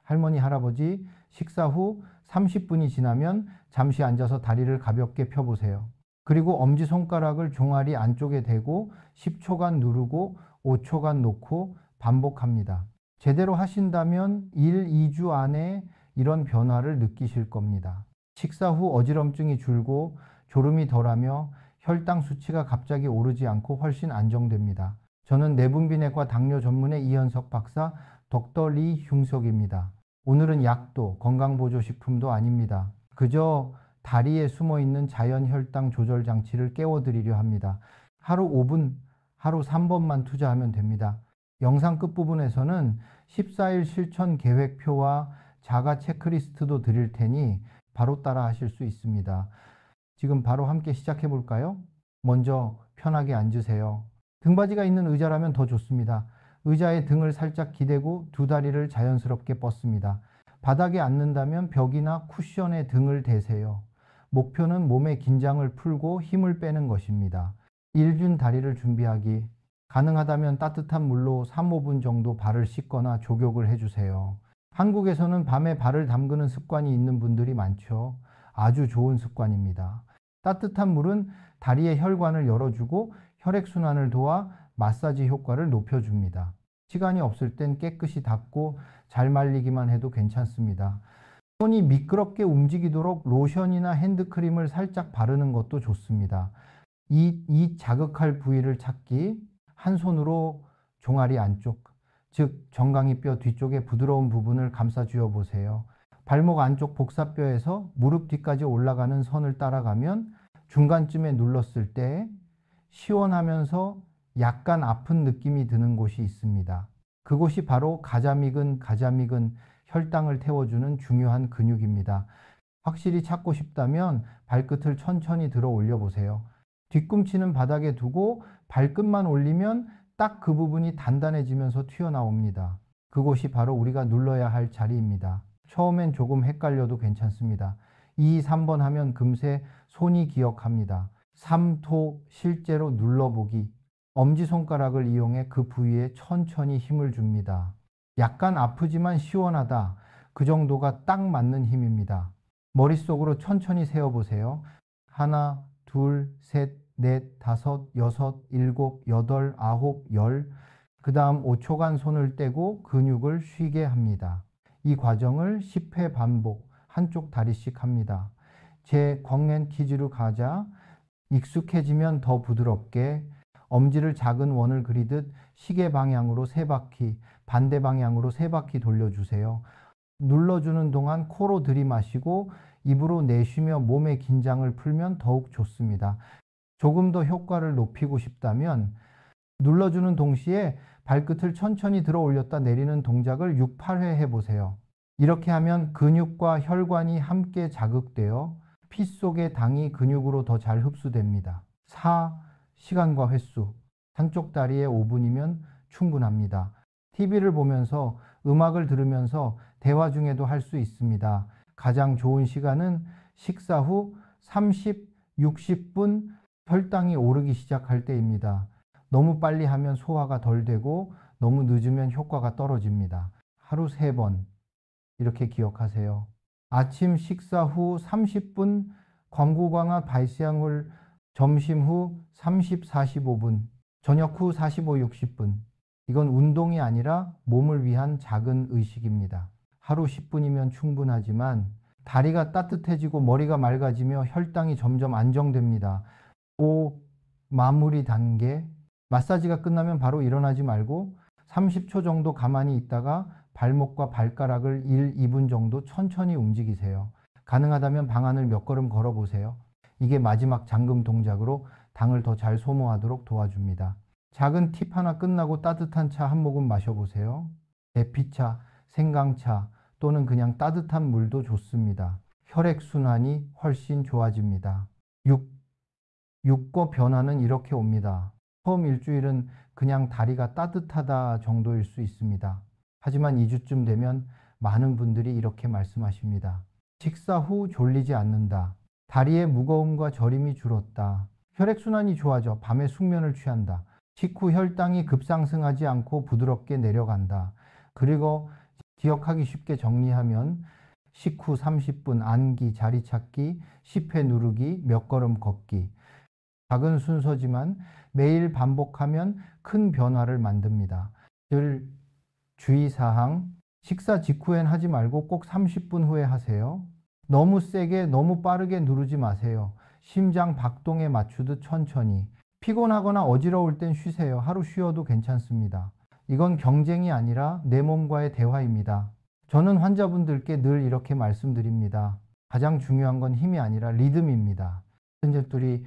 할머니, 할아버지, 식사 후 30분이 지나면 잠시 앉아서 다리를 가볍게 펴보세요. 그리고 엄지손가락을 종아리 안쪽에 대고 10초간 누르고 5초간 놓고 반복합니다. 제대로 하신다면 1, 2주 안에 이런 변화를 느끼실 겁니다. 식사 후 어지럼증이 줄고 졸음이 덜하며 혈당 수치가 갑자기 오르지 않고 훨씬 안정됩니다. 저는 내분비내과 당뇨 전문의 이현석 박사 덕터 리 흉석입니다. 오늘은 약도 건강보조식품도 아닙니다. 그저 다리에 숨어있는 자연 혈당 조절 장치를 깨워드리려 합니다. 하루 5분, 하루 3번만 투자하면 됩니다. 영상 끝부분에서는 14일 실천 계획표와 자가 체크리스트도 드릴 테니 바로 따라 하실 수 있습니다. 지금 바로 함께 시작해 볼까요? 먼저 편하게 앉으세요. 등받이가 있는 의자라면 더 좋습니다. 의자에 등을 살짝 기대고 두 다리를 자연스럽게 뻗습니다. 바닥에 앉는다면 벽이나 쿠션에 등을 대세요. 목표는 몸의 긴장을 풀고 힘을 빼는 것입니다. 일균 다리를 준비하기. 가능하다면 따뜻한 물로 3, 5분 정도 발을 씻거나 족욕을 해주세요. 한국에서는 밤에 발을 담그는 습관이 있는 분들이 많죠. 아주 좋은 습관입니다. 따뜻한 물은 다리의 혈관을 열어주고 혈액순환을 도와 마사지 효과를 높여줍니다. 시간이 없을 땐 깨끗이 닦고 잘 말리기만 해도 괜찮습니다. 손이 미끄럽게 움직이도록 로션이나 핸드크림을 살짝 바르는 것도 좋습니다. 이 자극할 부위를 찾기. 한 손으로 종아리 안쪽, 즉 정강이뼈 뒤쪽의 부드러운 부분을 감싸 쥐어 보세요. 발목 안쪽 복사뼈에서 무릎 뒤까지 올라가는 선을 따라가면 중간쯤에 눌렀을 때 시원하면서 약간 아픈 느낌이 드는 곳이 있습니다. 그곳이 바로 가자미근 혈당을 태워주는 중요한 근육입니다. 확실히 찾고 싶다면 발끝을 천천히 들어 올려 보세요. 뒤꿈치는 바닥에 두고 발끝만 올리면 딱 그 부분이 단단해지면서 튀어나옵니다. 그곳이 바로 우리가 눌러야 할 자리입니다. 처음엔 조금 헷갈려도 괜찮습니다. 2, 3번 하면 금세 손이 기억합니다. 3토 실제로 눌러보기. 엄지손가락을 이용해 그 부위에 천천히 힘을 줍니다. 약간 아프지만 시원하다. 그 정도가 딱 맞는 힘입니다. 머릿속으로 천천히 세어보세요. 하나, 둘, 셋, 넷, 다섯, 여섯, 일곱, 여덟, 아홉, 열. 그 다음 5초간 손을 떼고 근육을 쉬게 합니다. 이 과정을 10회 반복, 한쪽 다리씩 합니다. 제 광앤 키즈로 가자. 익숙해지면 더 부드럽게 엄지를 작은 원을 그리듯 시계 방향으로 3바퀴, 반대 방향으로 3바퀴 돌려주세요. 눌러주는 동안 코로 들이마시고 입으로 내쉬며 몸의 긴장을 풀면 더욱 좋습니다. 조금 더 효과를 높이고 싶다면 눌러주는 동시에 발끝을 천천히 들어 올렸다 내리는 동작을 6, 8회 해보세요. 이렇게 하면 근육과 혈관이 함께 자극되어 피 속의 당이 근육으로 더 잘 흡수됩니다. 4. 시간과 횟수. 한쪽 다리에 5분이면 충분합니다. TV를 보면서 음악을 들으면서 대화 중에도 할 수 있습니다. 가장 좋은 시간은 식사 후 30, 60분 혈당이 오르기 시작할 때입니다. 너무 빨리 하면 소화가 덜 되고 너무 늦으면 효과가 떨어집니다. 하루 3번 이렇게 기억하세요. 아침 식사 후 30분, 광고광화 발시향을 점심 후 30, 45분, 저녁 후 45, 60분. 이건 운동이 아니라 몸을 위한 작은 의식입니다. 하루 10분이면 충분하지만 다리가 따뜻해지고 머리가 맑아지며 혈당이 점점 안정됩니다. 5. 마무리 단계. 마사지가 끝나면 바로 일어나지 말고 30초 정도 가만히 있다가 발목과 발가락을 1, 2분 정도 천천히 움직이세요. 가능하다면 방 안을 몇 걸음 걸어보세요. 이게 마지막 잠금 동작으로 당을 더 잘 소모하도록 도와줍니다. 작은 팁 하나 끝나고 따뜻한 차 한 모금 마셔보세요. 대피차, 생강차 또는 그냥 따뜻한 물도 좋습니다. 혈액순환이 훨씬 좋아집니다. 6. 육고 변화는 이렇게 옵니다. 처음 일주일은 그냥 다리가 따뜻하다 정도일 수 있습니다. 하지만 2주쯤 되면 많은 분들이 이렇게 말씀하십니다. 식사 후 졸리지 않는다. 다리의 무거움과 저림이 줄었다. 혈액순환이 좋아져 밤에 숙면을 취한다. 식후 혈당이 급상승하지 않고 부드럽게 내려간다. 그리고 기억하기 쉽게 정리하면 식후 30분 안기, 자리 찾기, 10회 누르기, 몇 걸음 걷기. 작은 순서지만 매일 반복하면 큰 변화를 만듭니다. 늘 주의사항, 식사 직후엔 하지 말고 꼭 30분 후에 하세요. 너무 세게, 너무 빠르게 누르지 마세요. 심장 박동에 맞추듯 천천히. 피곤하거나 어지러울 땐 쉬세요. 하루 쉬어도 괜찮습니다. 이건 경쟁이 아니라 내 몸과의 대화입니다. 저는 환자분들께 늘 이렇게 말씀드립니다. 가장 중요한 건 힘이 아니라 리듬입니다. 현재들이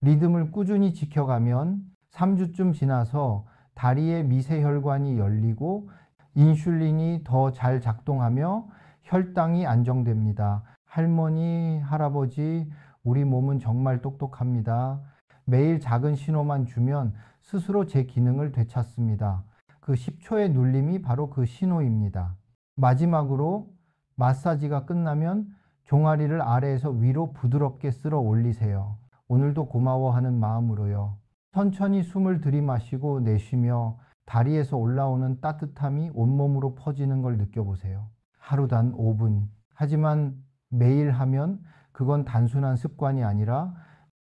리듬을 꾸준히 지켜가면 3주쯤 지나서 다리의 미세혈관이 열리고 인슐린이 더 잘 작동하며 혈당이 안정됩니다. 할머니, 할아버지, 우리 몸은 정말 똑똑합니다. 매일 작은 신호만 주면 스스로 제 기능을 되찾습니다. 그 10초의 눌림이 바로 그 신호입니다. 마지막으로 마사지가 끝나면 종아리를 아래에서 위로 부드럽게 쓸어 올리세요. 오늘도 고마워하는 마음으로요. 천천히 숨을 들이마시고 내쉬며 다리에서 올라오는 따뜻함이 온몸으로 퍼지는 걸 느껴보세요. 하루 단 5분. 하지만 매일 하면 그건 단순한 습관이 아니라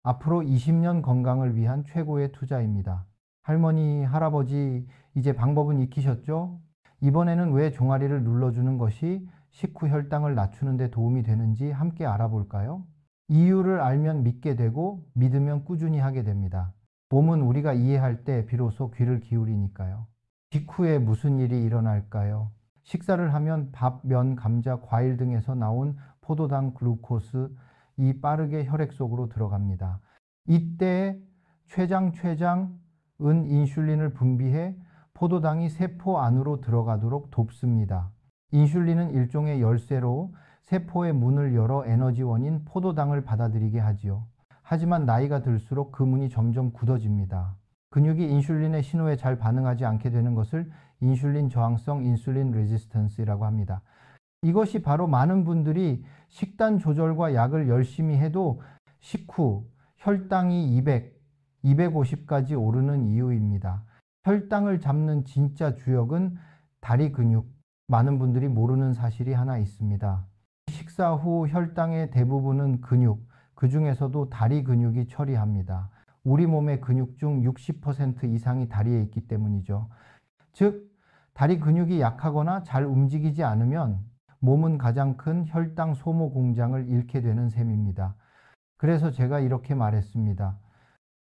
앞으로 20년 건강을 위한 최고의 투자입니다. 할머니, 할아버지, 이제 방법은 익히셨죠? 이번에는 왜 종아리를 눌러주는 것이 식후 혈당을 낮추는 데 도움이 되는지 함께 알아볼까요? 이유를 알면 믿게 되고 믿으면 꾸준히 하게 됩니다. 몸은 우리가 이해할 때 비로소 귀를 기울이니까요. 직후에 무슨 일이 일어날까요? 식사를 하면 밥, 면, 감자, 과일 등에서 나온 포도당, 글루코스, 이 빠르게 혈액 속으로 들어갑니다. 이때 췌장은 인슐린을 분비해 포도당이 세포 안으로 들어가도록 돕습니다. 인슐린은 일종의 열쇠로 세포의 문을 열어 에너지원인 포도당을 받아들이게 하지요. 하지만 나이가 들수록 그 문이 점점 굳어집니다. 근육이 인슐린의 신호에 잘 반응하지 않게 되는 것을 인슐린 저항성 인슐린 레지스턴스라고 합니다. 이것이 바로 많은 분들이 식단 조절과 약을 열심히 해도 식후 혈당이 200, 250까지 오르는 이유입니다. 혈당을 잡는 진짜 주역은 다리 근육. 많은 분들이 모르는 사실이 하나 있습니다. 식사 후 혈당의 대부분은 근육, 그 중에서도 다리 근육이 처리합니다. 우리 몸의 근육 중 60% 이상이 다리에 있기 때문이죠. 즉, 다리 근육이 약하거나 잘 움직이지 않으면 몸은 가장 큰 혈당 소모 공장을 잃게 되는 셈입니다. 그래서 제가 이렇게 말했습니다.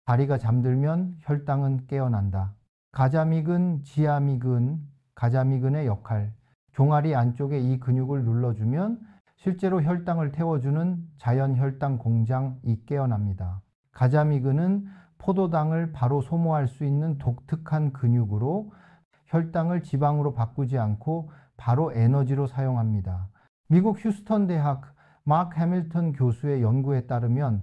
다리가 잠들면 혈당은 깨어난다. 가자미근, 지아미근, 가자미근의 역할. 종아리 안쪽에 이 근육을 눌러주면 실제로 혈당을 태워주는 자연 혈당 공장이 깨어납니다. 가자미근은 포도당을 바로 소모할 수 있는 독특한 근육으로 혈당을 지방으로 바꾸지 않고 바로 에너지로 사용합니다. 미국 휴스턴 대학 마크 해밀턴 교수의 연구에 따르면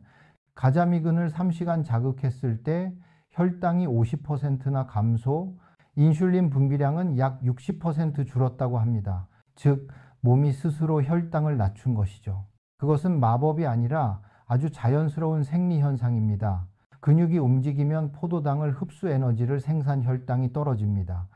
가자미근을 3시간 자극했을 때 혈당이 50%나 감소, 인슐린 분비량은 약 60% 줄었다고 합니다. 즉, 몸이 스스로 혈당을 낮춘 것이죠. 그것은 마법이 아니라 아주 자연스러운 생리 현상입니다. 근육이 움직이면 포도당을 흡수 에너지를 생산 혈당이 떨어집니다.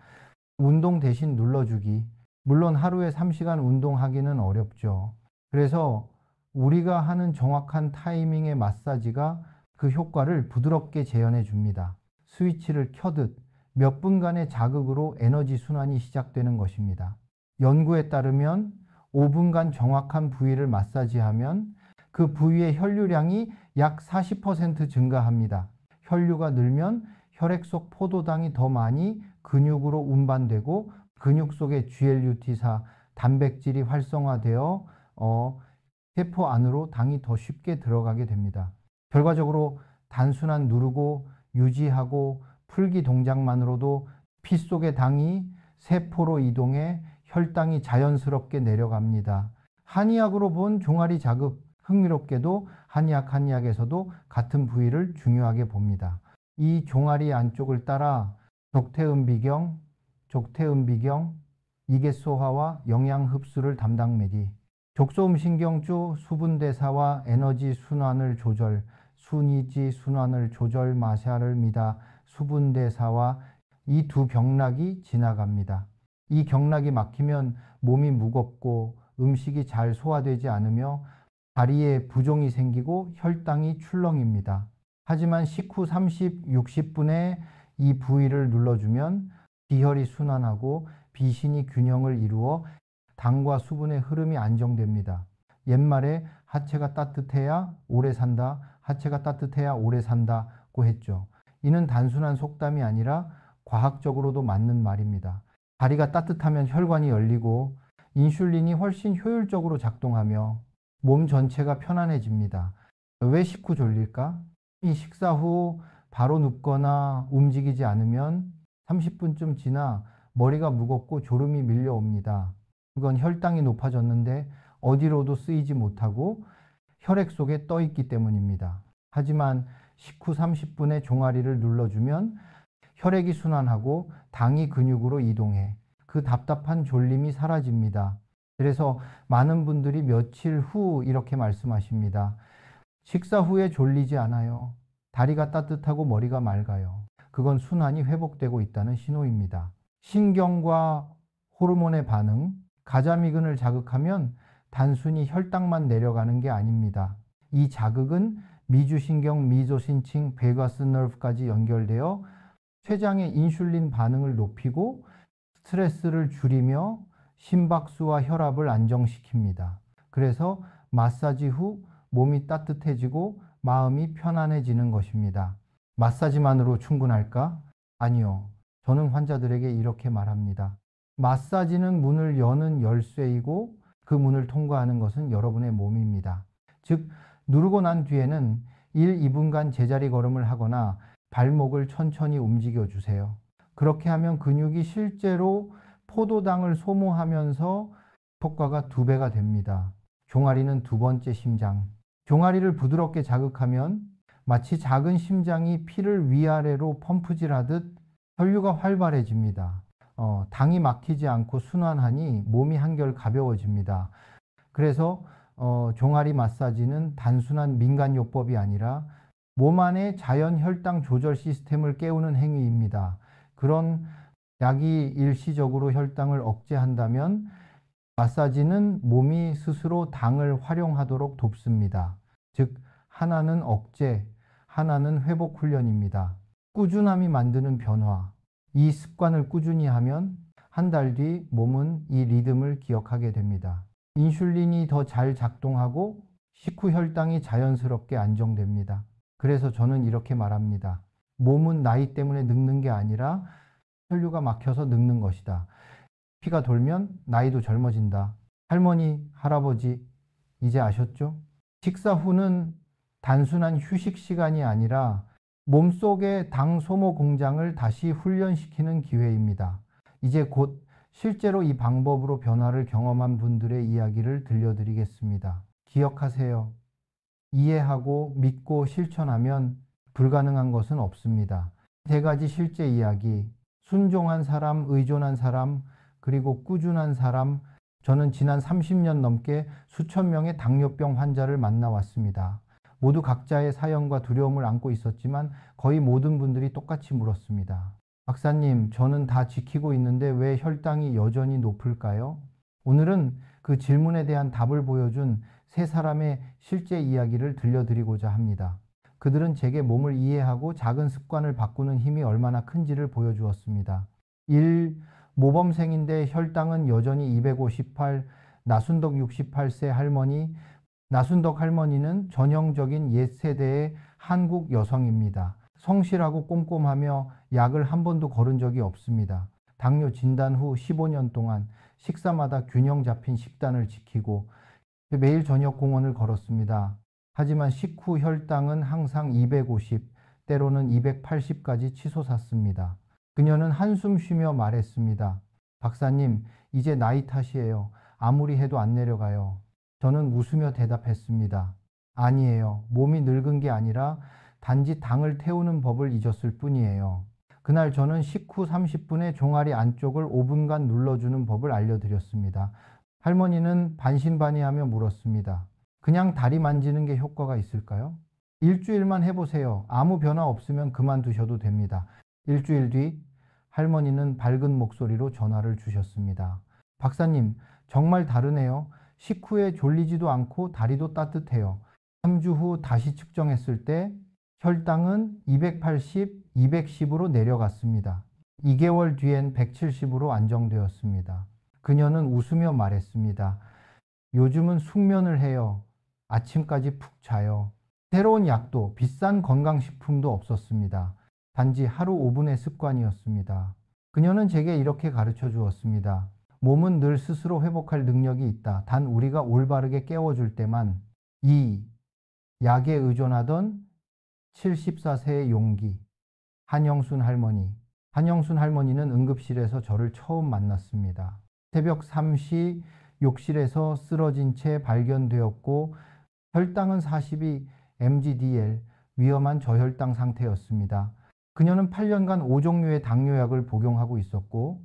운동 대신 눌러주기. 물론 하루에 3시간 운동하기는 어렵죠. 그래서 우리가 하는 정확한 타이밍의 마사지가 그 효과를 부드럽게 재현해 줍니다. 스위치를 켜듯 몇 분간의 자극으로 에너지 순환이 시작되는 것입니다. 연구에 따르면 5분간 정확한 부위를 마사지하면 그 부위의 혈류량이 약 40% 증가합니다. 혈류가 늘면 혈액 속 포도당이 더 많이 근육으로 운반되고 근육 속의 GLUT사 단백질이 활성화되어 세포 안으로 당이 더 쉽게 들어가게 됩니다. 결과적으로 단순한 누르고 유지하고 풀기 동작만으로도 피 속의 당이 세포로 이동해 혈당이 자연스럽게 내려갑니다. 한의학으로 본 종아리 자극, 흥미롭게도 한의학에서도 같은 부위를 중요하게 봅니다. 이 종아리 안쪽을 따라 족태음비경, 이개소화와 영양 흡수를 담당매디, 족소음신경주 수분대사와 에너지 순환을 조절, 순이지 순환을 조절 마샤를 미다 수분대사와 이 두 병락이 지나갑니다. 이 경락이 막히면 몸이 무겁고 음식이 잘 소화되지 않으며 다리에 부종이 생기고 혈당이 출렁입니다. 하지만 식후 30, 60분에 이 부위를 눌러주면 비혈이 순환하고 비신이 균형을 이루어 당과 수분의 흐름이 안정됩니다. 옛말에 하체가 따뜻해야 오래 산다, 하체가 따뜻해야 오래 산다고 했죠. 이는 단순한 속담이 아니라 과학적으로도 맞는 말입니다. 다리가 따뜻하면 혈관이 열리고 인슐린이 훨씬 효율적으로 작동하며 몸 전체가 편안해집니다. 왜 식후 졸릴까? 이 식사 후 바로 눕거나 움직이지 않으면 30분쯤 지나 머리가 무겁고 졸음이 밀려옵니다. 그건 혈당이 높아졌는데 어디로도 쓰이지 못하고 혈액 속에 떠 있기 때문입니다. 하지만 식후 30분에 종아리를 눌러주면 혈액이 순환하고 당이 근육으로 이동해 그 답답한 졸림이 사라집니다. 그래서 많은 분들이 며칠 후 이렇게 말씀하십니다. 식사 후에 졸리지 않아요. 다리가 따뜻하고 머리가 맑아요. 그건 순환이 회복되고 있다는 신호입니다. 신경과 호르몬의 반응, 가자미근을 자극하면 단순히 혈당만 내려가는 게 아닙니다. 이 자극은 미주신경, 미조신층, 베가스 너브까지 연결되어 췌장의 인슐린 반응을 높이고 스트레스를 줄이며 심박수와 혈압을 안정시킵니다. 그래서 마사지 후 몸이 따뜻해지고 마음이 편안해지는 것입니다. 마사지만으로 충분할까? 아니요. 저는 환자들에게 이렇게 말합니다. 마사지는 문을 여는 열쇠이고 그 문을 통과하는 것은 여러분의 몸입니다. 즉, 누르고 난 뒤에는 1, 2분간 제자리 걸음을 하거나 발목을 천천히 움직여 주세요. 그렇게 하면 근육이 실제로 포도당을 소모하면서 효과가 2배가 됩니다. 종아리는 두 번째 심장. 종아리를 부드럽게 자극하면 마치 작은 심장이 피를 위아래로 펌프질하듯 혈류가 활발해집니다. 당이 막히지 않고 순환하니 몸이 한결 가벼워집니다. 그래서 종아리 마사지는 단순한 민간요법이 아니라 몸 안의 자연 혈당 조절 시스템을 깨우는 행위입니다. 그런 약이 일시적으로 혈당을 억제한다면 마사지는 몸이 스스로 당을 활용하도록 돕습니다. 즉, 하나는 억제, 하나는 회복 훈련입니다. 꾸준함이 만드는 변화. 이 습관을 꾸준히 하면 한 달 뒤 몸은 이 리듬을 기억하게 됩니다. 인슐린이 더 잘 작동하고 식후 혈당이 자연스럽게 안정됩니다. 그래서 저는 이렇게 말합니다. 몸은 나이 때문에 늙는 게 아니라 혈류가 막혀서 늙는 것이다. 피가 돌면 나이도 젊어진다. 할머니, 할아버지, 이제 아셨죠? 식사 후는 단순한 휴식 시간이 아니라 몸속의 당 소모 공장을 다시 훈련시키는 기회입니다. 이제 곧 실제로 이 방법으로 변화를 경험한 분들의 이야기를 들려드리겠습니다. 기억하세요. 이해하고 믿고 실천하면 불가능한 것은 없습니다. 3가지 실제 이야기, 순종한 사람, 의존한 사람, 그리고 꾸준한 사람. 저는 지난 30년 넘게 수천 명의 당뇨병 환자를 만나왔습니다. 모두 각자의 사연과 두려움을 안고 있었지만 거의 모든 분들이 똑같이 물었습니다. 박사님, 저는 다 지키고 있는데 왜 혈당이 여전히 높을까요? 오늘은 그 질문에 대한 답을 보여준 3사람의 실제 이야기를 들려드리고자 합니다. 그들은 제게 몸을 이해하고 작은 습관을 바꾸는 힘이 얼마나 큰지를 보여주었습니다. 1. 모범생인데 혈당은 여전히 258, 나순덕 68세 할머니. 나순덕 할머니는 전형적인 옛세대의 한국 여성입니다. 성실하고 꼼꼼하며 약을 한 번도 거른 적이 없습니다. 당뇨 진단 후 15년 동안 식사마다 균형 잡힌 식단을 지키고 매일 저녁 공원을 걸었습니다. 하지만 식후 혈당은 항상 250, 때로는 280까지 치솟았습니다. 그녀는 한숨 쉬며 말했습니다. 박사님, 이제 나이 탓이에요. 아무리 해도 안 내려가요. 저는 웃으며 대답했습니다. 아니에요. 몸이 늙은 게 아니라 단지 당을 태우는 법을 잊었을 뿐이에요. 그날 저는 식후 30분에 종아리 안쪽을 5분간 눌러주는 법을 알려드렸습니다. 할머니는 반신반의하며 물었습니다. 그냥 다리 만지는 게 효과가 있을까요? 일주일만 해보세요. 아무 변화 없으면 그만두셔도 됩니다. 일주일 뒤 할머니는 밝은 목소리로 전화를 주셨습니다. 박사님, 정말 다르네요. 식후에 졸리지도 않고 다리도 따뜻해요. 3주 후 다시 측정했을 때 혈당은 280, 210으로 내려갔습니다. 2개월 뒤엔 170으로 안정되었습니다. 그녀는 웃으며 말했습니다. 요즘은 숙면을 해요. 아침까지 푹 자요. 새로운 약도 비싼 건강식품도 없었습니다. 단지 하루 5분의 습관이었습니다. 그녀는 제게 이렇게 가르쳐 주었습니다. 몸은 늘 스스로 회복할 능력이 있다. 단 우리가 올바르게 깨워줄 때만. 2. 약에 의존하던 74세의 용기. 한영순 할머니. 한영순 할머니는 응급실에서 저를 처음 만났습니다. 새벽 3시 욕실에서 쓰러진 채 발견되었고 혈당은 42 mgdl, 위험한 저혈당 상태였습니다. 그녀는 8년간 5종류의 당뇨약을 복용하고 있었고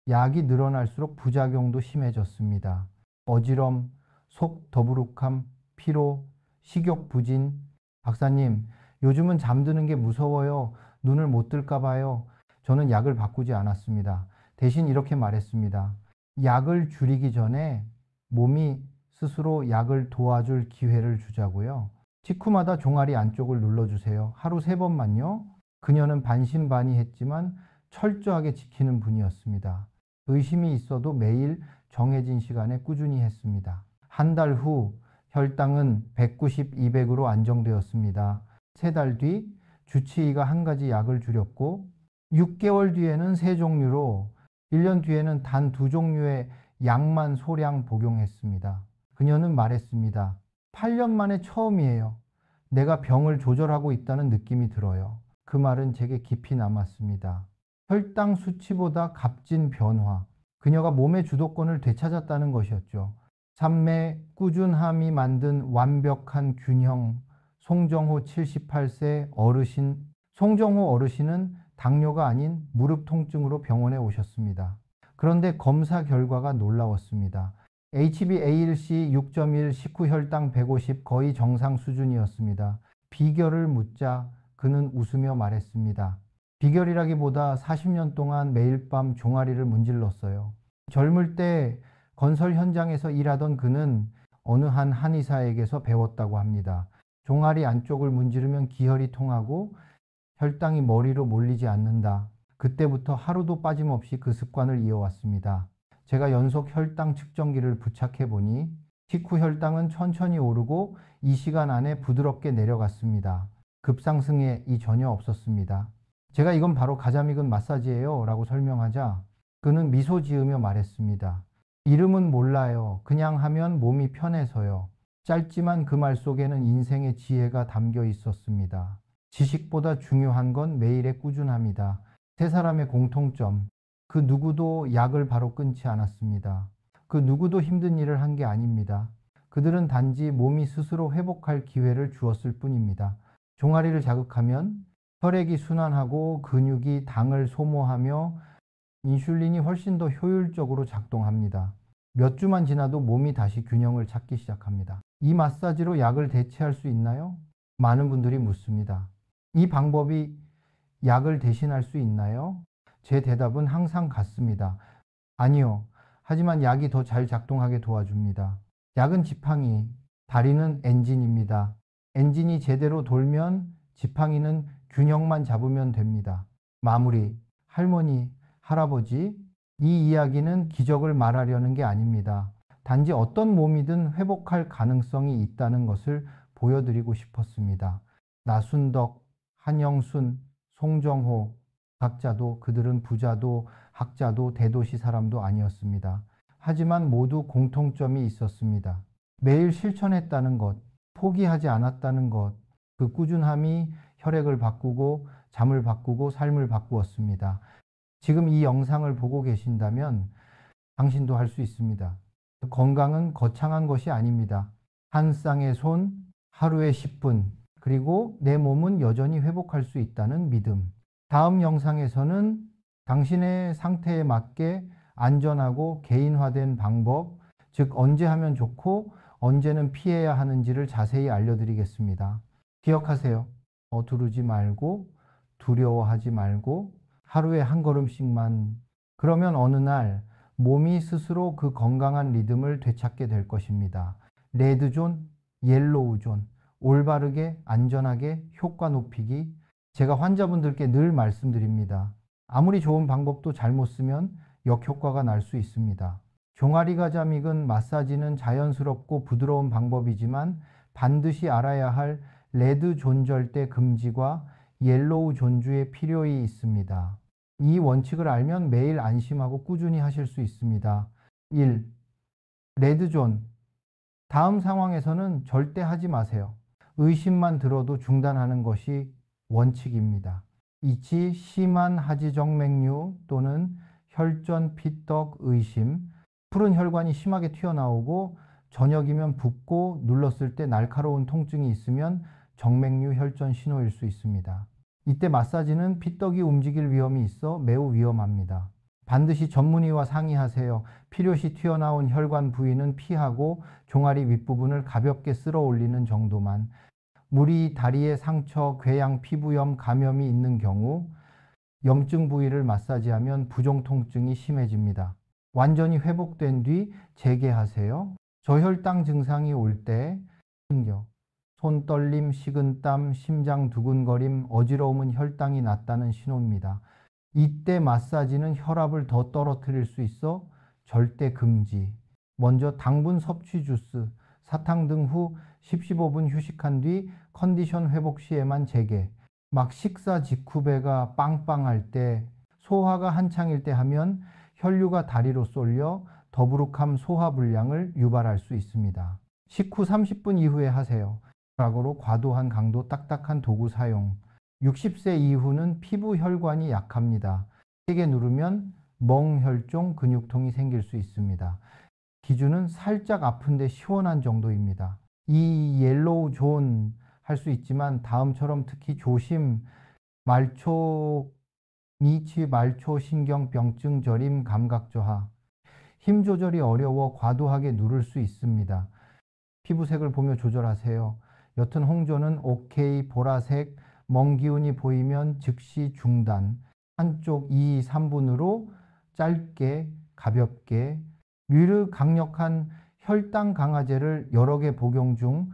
약이 늘어날수록 부작용도 심해졌습니다. 어지럼, 속 더부룩함, 피로, 식욕 부진. 박사님, 요즘은 잠드는 게 무서워요. 눈을 못 뜰까 봐요. 저는 약을 바꾸지 않았습니다. 대신 이렇게 말했습니다. 약을 줄이기 전에 몸이 스스로 약을 도와줄 기회를 주자고요. 식후마다 종아리 안쪽을 눌러주세요. 하루 3번만요. 그녀는 반신반의했지만 철저하게 지키는 분이었습니다. 의심이 있어도 매일 정해진 시간에 꾸준히 했습니다. 한 달 후 혈당은 190, 200으로 안정되었습니다. 3달 뒤 주치의가 한 가지 약을 줄였고 6개월 뒤에는 3종류로 1년 뒤에는 단 2종류의 약만 소량 복용했습니다. 그녀는 말했습니다. 8년 만에 처음이에요. 내가 병을 조절하고 있다는 느낌이 들어요. 그 말은 제게 깊이 남았습니다. 혈당 수치보다 값진 변화. 그녀가 몸의 주도권을 되찾았다는 것이었죠. 삶의 꾸준함이 만든 완벽한 균형. 송정호 78세 어르신. 송정호 어르신은 당뇨가 아닌 무릎 통증으로 병원에 오셨습니다. 그런데 검사 결과가 놀라웠습니다. HbA1c 6.1, 식후 혈당 150, 거의 정상 수준이었습니다. 비결을 묻자 그는 웃으며 말했습니다. 비결이라기보다 40년 동안 매일 밤 종아리를 문질렀어요. 젊을 때 건설 현장에서 일하던 그는 어느 한 한의사에게서 배웠다고 합니다. 종아리 안쪽을 문지르면 기혈이 통하고 혈당이 머리로 몰리지 않는다. 그때부터 하루도 빠짐없이 그 습관을 이어왔습니다. 제가 연속 혈당 측정기를 부착해 보니 식후 혈당은 천천히 오르고 2시간 안에 부드럽게 내려갔습니다. 급상승에 전혀 없었습니다. 제가 이건 바로 가자미근 마사지예요 라고 설명하자 그는 미소 지으며 말했습니다. 이름은 몰라요. 그냥 하면 몸이 편해서요. 짧지만 그 말 속에는 인생의 지혜가 담겨 있었습니다. 지식보다 중요한 건 매일의 꾸준함이다. 세 사람의 공통점. 그 누구도 약을 바로 끊지 않았습니다. 그 누구도 힘든 일을 한 게 아닙니다. 그들은 단지 몸이 스스로 회복할 기회를 주었을 뿐입니다. 종아리를 자극하면 혈액이 순환하고 근육이 당을 소모하며 인슐린이 훨씬 더 효율적으로 작동합니다. 몇 주만 지나도 몸이 다시 균형을 찾기 시작합니다. 이 마사지로 약을 대체할 수 있나요? 많은 분들이 묻습니다. 이 방법이 약을 대신할 수 있나요? 제 대답은 항상 같습니다. 아니요. 하지만 약이 더 잘 작동하게 도와줍니다. 약은 지팡이, 다리는 엔진입니다. 엔진이 제대로 돌면 지팡이는 균형만 잡으면 됩니다. 마무리. 할머니, 할아버지, 이 이야기는 기적을 말하려는 게 아닙니다. 단지 어떤 몸이든 회복할 가능성이 있다는 것을 보여드리고 싶었습니다. 나순덕, 한영순, 송정호, 각자도 그들은 부자도 학자도 대도시 사람도 아니었습니다. 하지만 모두 공통점이 있었습니다. 매일 실천했다는 것, 포기하지 않았다는 것, 그 꾸준함이 혈액을 바꾸고 잠을 바꾸고 삶을 바꾸었습니다. 지금 이 영상을 보고 계신다면 당신도 할 수 있습니다. 건강은 거창한 것이 아닙니다. 한 쌍의 손, 하루에 10분, 그리고 내 몸은 여전히 회복할 수 있다는 믿음. 다음 영상에서는 당신의 상태에 맞게 안전하고 개인화된 방법, 즉 언제 하면 좋고 언제는 피해야 하는지를 자세히 알려드리겠습니다. 기억하세요. 서두르지 말고 두려워하지 말고 하루에 한 걸음씩만. 그러면 어느 날 몸이 스스로 그 건강한 리듬을 되찾게 될 것입니다. 레드존, 옐로우존, 올바르게, 안전하게, 효과 높이기. 제가 환자분들께 늘 말씀드립니다. 아무리 좋은 방법도 잘못 쓰면 역효과가 날 수 있습니다. 종아리 가자 믹은 마사지는 자연스럽고 부드러운 방법이지만 반드시 알아야 할 레드 존절대 금지과 옐로우 존주의 필요이 있습니다. 이 원칙을 알면 매일 안심하고 꾸준히 하실 수 있습니다. 1. 레드존. 다음 상황에서는 절대 하지 마세요. 의심만 들어도 중단하는 것이 원칙입니다. 2. 심한 하지정맥류 또는 혈전 피떡 의심. 푸른 혈관이 심하게 튀어나오고 저녁이면 붓고 눌렀을 때 날카로운 통증이 있으면 정맥류 혈전 신호일 수 있습니다. 이때 마사지는 피떡이 움직일 위험이 있어 매우 위험합니다. 반드시 전문의와 상의하세요. 필요시 튀어나온 혈관 부위는 피하고 종아리 윗부분을 가볍게 쓸어 올리는 정도만. 무리, 다리에 상처, 궤양, 피부염, 감염이 있는 경우 염증 부위를 마사지하면 부종 통증이 심해집니다. 완전히 회복된 뒤 재개하세요. 저혈당 증상이 올 때 손 떨림, 식은땀, 심장 두근거림, 어지러움은 혈당이 낮다는 신호입니다. 이때 마사지는 혈압을 더 떨어뜨릴 수 있어 절대 금지. 먼저 당분 섭취 주스, 사탕 등 후 10-15분 휴식한 뒤 컨디션 회복 시에만 재개. 막 식사 직후 배가 빵빵할 때, 소화가 한창일 때 하면 혈류가 다리로 쏠려 더부룩함 소화불량을 유발할 수 있습니다. 식후 30분 이후에 하세요. 락으로 과도한 강도 딱딱한 도구 사용. 60세 이후는 피부 혈관이 약합니다. 세게 누르면 멍혈종 근육통이 생길 수 있습니다. 기준은 살짝 아픈데 시원한 정도입니다. 이 옐로우 존 할 수 있지만 다음처럼 특히 조심, 미치 말초 신경병증 저림 감각 저하. 힘 조절이 어려워 과도하게 누를 수 있습니다. 피부색을 보며 조절하세요. 옅은 홍조는 오케이, 보라색, 멍 기운이 보이면 즉시 중단. 한쪽 2-3분으로 짧게, 가볍게. 뉘르 강력한 혈당 강화제를 여러 개 복용 중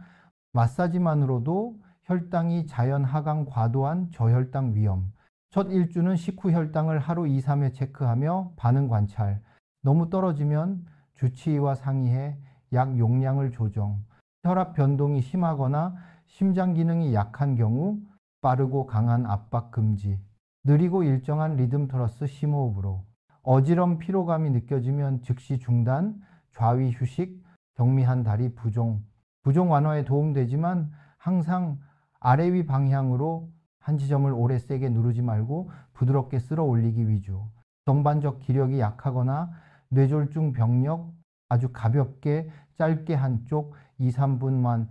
마사지만으로도 혈당이 자연 하강 과도한 저혈당 위험. 첫 일주는 식후 혈당을 하루 2-3회 체크하며 반응 관찰. 너무 떨어지면 주치의와 상의해 약 용량을 조정. 혈압 변동이 심하거나 심장 기능이 약한 경우 빠르고 강한 압박 금지. 느리고 일정한 리듬 트러스 심호흡으로. 어지럼 피로감이 느껴지면 즉시 중단, 좌위 휴식, 경미한 다리 부종. 부종 완화에 도움되지만 항상 아래 위 방향으로 한 지점을 오래 세게 누르지 말고 부드럽게 쓸어 올리기 위주. 전반적 기력이 약하거나 뇌졸중 병력 아주 가볍게 짧게 한쪽 2-3분만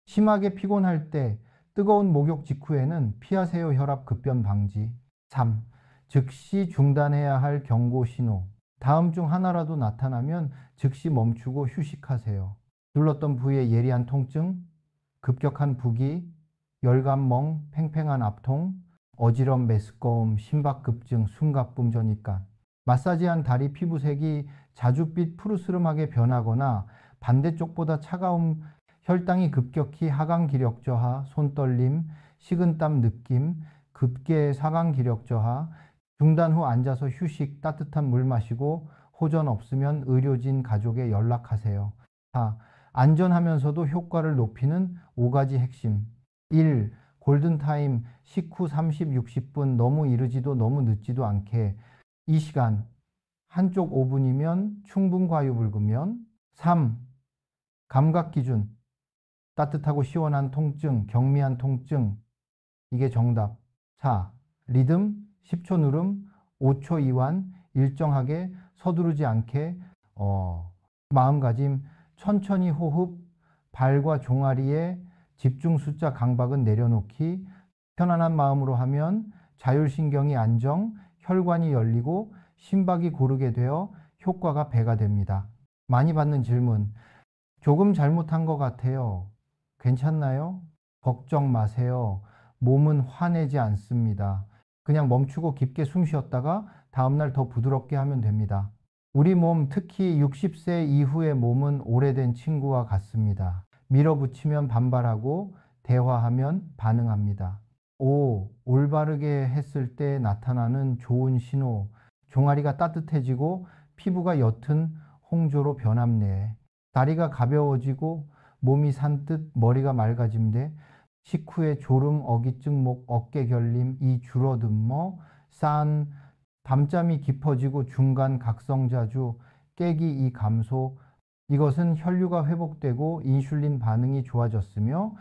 심하게 피곤할 때 뜨거운 목욕 직후에는 피하세요. 혈압 급변 방지. 3. 즉시 중단해야 할 경고 신호. 다음 중 하나라도 나타나면 즉시 멈추고 휴식하세요. 눌렀던 부위에 예리한 통증, 급격한 부기, 열감멍, 팽팽한 압통, 어지럼 메스꺼움, 심박급증, 숨가쁨 전이간. 마사지한 다리 피부색이 자줏빛 푸르스름하게 변하거나 반대쪽보다 차가움, 혈당이 급격히 하강 기력 저하, 손떨림, 식은땀 느낌, 급계 하강 기력 저하, 중단 후 앉아서 휴식, 따뜻한 물 마시고 호전 없으면 의료진 가족에 연락하세요. 4. 안전하면서도 효과를 높이는 5가지 핵심. 1. 골든타임 식후 30-60분 너무 이르지도 너무 늦지도 않게. 이 시간 한쪽 5분이면 충분 과유불급면. 3. 감각 기준 따뜻하고 시원한 통증, 경미한 통증. 이게 정답. 4. 리듬 10초 누름, 5초 이완, 일정하게 서두르지 않게. 마음가짐 천천히 호흡, 발과 종아리에 집중 숫자 강박은 내려놓기. 편안한 마음으로 하면 자율신경이 안정, 혈관이 열리고 심박이 고르게 되어 효과가 배가 됩니다. 많이 받는 질문. 조금 잘못한 것 같아요. 괜찮나요? 걱정 마세요. 몸은 화내지 않습니다. 그냥 멈추고 깊게 숨 쉬었다가 다음날 더 부드럽게 하면 됩니다. 우리 몸, 특히 60세 이후의 몸은 오래된 친구와 같습니다. 밀어붙이면 반발하고 대화하면 반응합니다. 올바르게 했을 때 나타나는 좋은 신호. 종아리가 따뜻해지고 피부가 옅은 홍조로 변함내. 다리가 가벼워지고 몸이 산뜻 머리가 맑아짐대. 식후에 졸음, 어기증목, 어깨 결림, 이 줄어듦머, 싼 밤잠이 깊어지고 중간 각성자주, 깨기 이 감소. 이것은 혈류가 회복되고 인슐린 반응이 좋아졌으며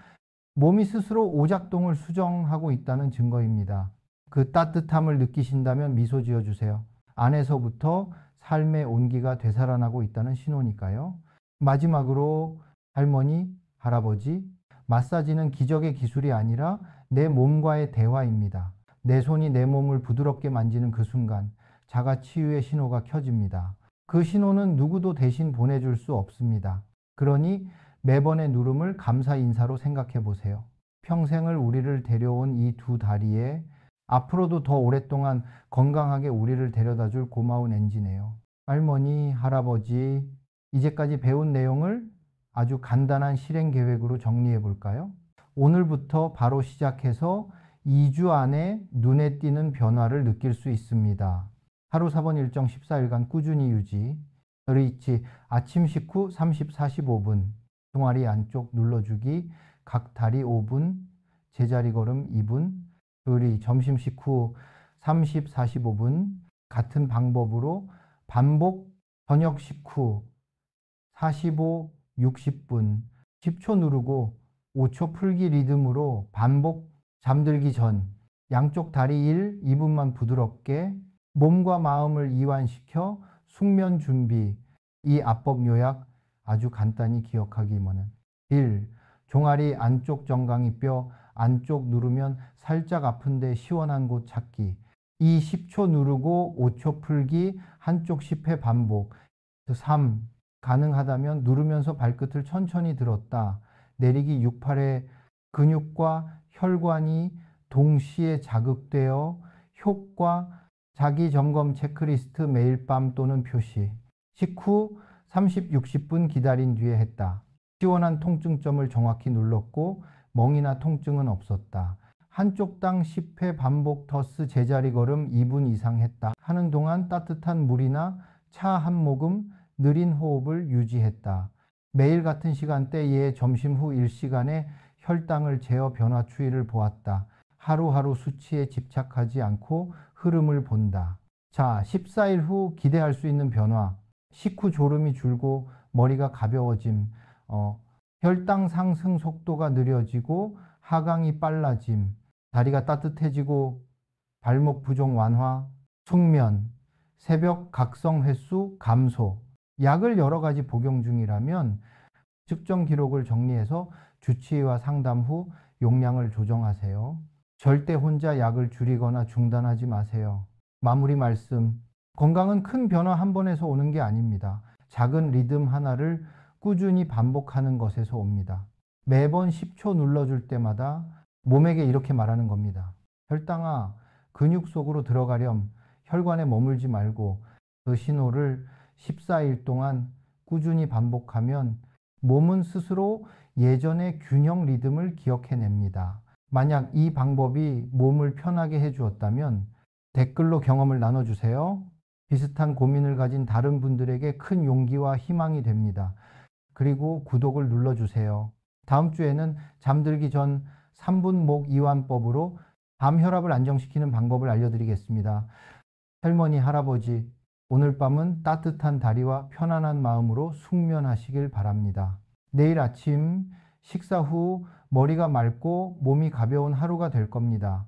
몸이 스스로 오작동을 수정하고 있다는 증거입니다. 그 따뜻함을 느끼신다면 미소 지어주세요. 안에서부터 삶의 온기가 되살아나고 있다는 신호니까요. 마지막으로 할머니, 할아버지, 마사지는 기적의 기술이 아니라 내 몸과의 대화입니다. 내 손이 내 몸을 부드럽게 만지는 그 순간 자가치유의 신호가 켜집니다. 그 신호는 누구도 대신 보내줄 수 없습니다. 그러니 매번의 누름을 감사 인사로 생각해 보세요. 평생을 우리를 데려온 이 두 다리에 앞으로도 더 오랫동안 건강하게 우리를 데려다 줄 고마운 엔진이에요. 할머니, 할아버지, 이제까지 배운 내용을 아주 간단한 실행 계획으로 정리해 볼까요? 오늘부터 바로 시작해서 2주 안에 눈에 띄는 변화를 느낄 수 있습니다. 하루 4번 일정 14일간 꾸준히 유지. 리치 아침 식후 30, 45분. 종아리 안쪽 눌러주기, 각 다리 5분, 제자리 걸음 2분, 점심 식후 30, 45분, 같은 방법으로 반복 저녁 식후 45, 60분, 10초 누르고 5초 풀기 리듬으로 반복 잠들기 전, 양쪽 다리 1, 2분만 부드럽게 몸과 마음을 이완시켜 숙면 준비, 이 압법 요약 아주 간단히 기억하기만은. 1. 종아리 안쪽 정강이 뼈 안쪽 누르면 살짝 아픈데 시원한 곳 찾기. 2. 10초 누르고 5초 풀기 한쪽 10회 반복. 3. 가능하다면 누르면서 발끝을 천천히 들었다. 내리기 6, 8회 근육과 혈관이 동시에 자극되어 효과 자기 점검 체크리스트 매일 밤 또는 표시. 식후 30, 60분 기다린 뒤에 했다. 시원한 통증점을 정확히 눌렀고 멍이나 통증은 없었다. 한쪽당 10회 반복 더스 제자리 걸음 2분 이상 했다. 하는 동안 따뜻한 물이나 차 한 모금 느린 호흡을 유지했다. 매일 같은 시간대에 점심 후 1시간에 혈당을 재어 변화 추이를 보았다. 하루하루 수치에 집착하지 않고 흐름을 본다. 자, 14일 후 기대할 수 있는 변화. 식후 졸음이 줄고 머리가 가벼워짐, 혈당 상승 속도가 느려지고 하강이 빨라짐, 다리가 따뜻해지고 발목 부종 완화, 숙면, 새벽 각성 횟수 감소. 약을 여러 가지 복용 중이라면 측정 기록을 정리해서 주치의와 상담 후 용량을 조정하세요. 절대 혼자 약을 줄이거나 중단하지 마세요. 마무리 말씀. 건강은 큰 변화 한 번에서 오는 게 아닙니다. 작은 리듬 하나를 꾸준히 반복하는 것에서 옵니다. 매번 10초 눌러줄 때마다 몸에게 이렇게 말하는 겁니다. 혈당아, 근육 속으로 들어가렴. 혈관에 머물지 말고. 그 신호를 14일 동안 꾸준히 반복하면 몸은 스스로 예전의 균형 리듬을 기억해냅니다. 만약 이 방법이 몸을 편하게 해주었다면 댓글로 경험을 나눠주세요. 비슷한 고민을 가진 다른 분들에게 큰 용기와 희망이 됩니다. 그리고 구독을 눌러주세요. 다음 주에는 잠들기 전 3분 목 이완법으로 밤 혈압을 안정시키는 방법을 알려드리겠습니다. 할머니, 할아버지, 오늘 밤은 따뜻한 다리와 편안한 마음으로 숙면하시길 바랍니다. 내일 아침 식사 후 머리가 맑고 몸이 가벼운 하루가 될 겁니다.